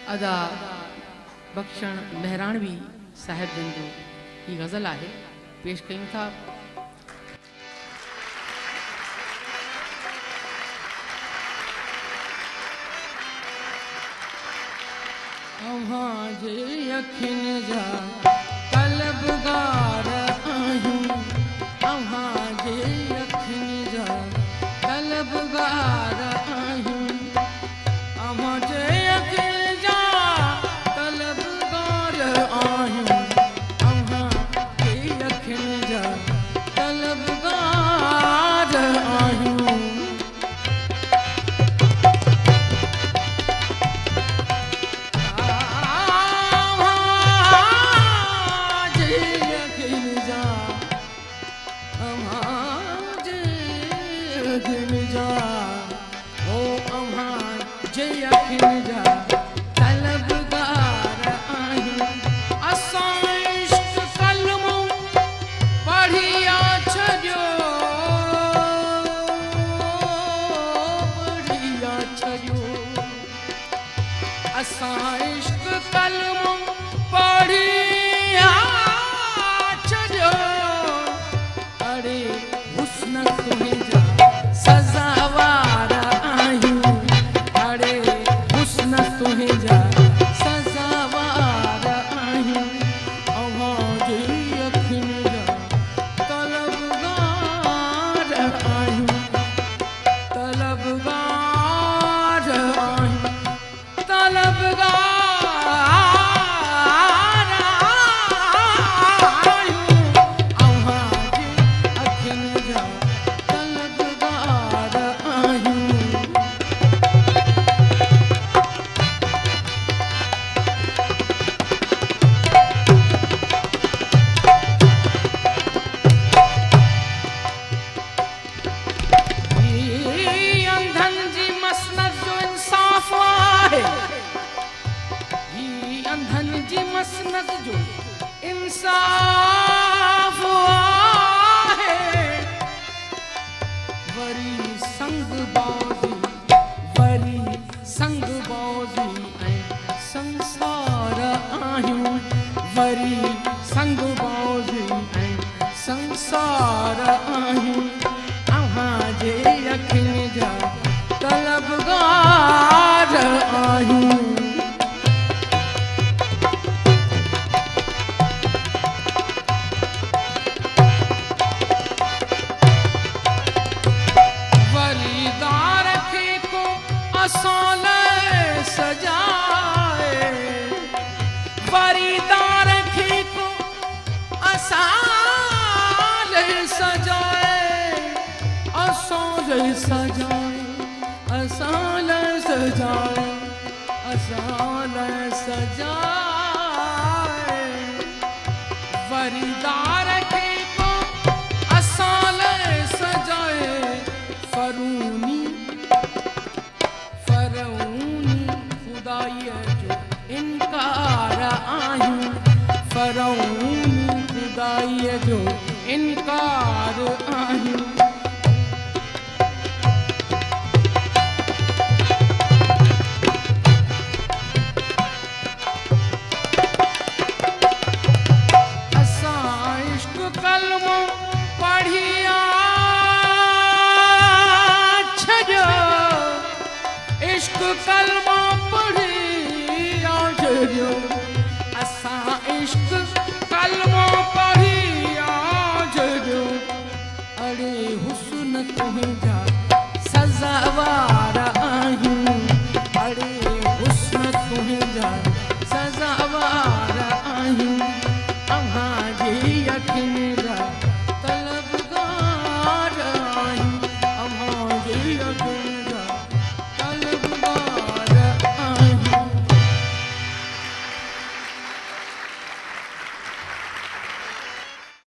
अदा बख्शण मेहरानवी साहिब जन जो ही गज़ल है पेश कयूं था। अव्हां जे अखिन जा तलबगार आहियूं, अव्हां जे अखिन जा तलबगार आहियूं, अव्हां जे अखिन जा तलबगार आहियूं, अव्हां जे अखिन जा तलबगार आहियूं। इंसाफ आहे वरी संगबाज़ी ऐं संसार आहियूं, वरी संगबाज़ी ऐं संसार आहियूं, अव्हां जे अखिन जा तलबगार आहियूं। सजाए वरीदार खे को असाल सजाए, फरूनी खुदाईअ जो इनकार आहियूं, फरूनी खुदाईअ जो इनकार आहियूं। कलमा पढ़ी आजरियो, असां इश्क कलमा पढ़ी आजरियो, अड़े हुस्न तुंहिंजा सज़ावार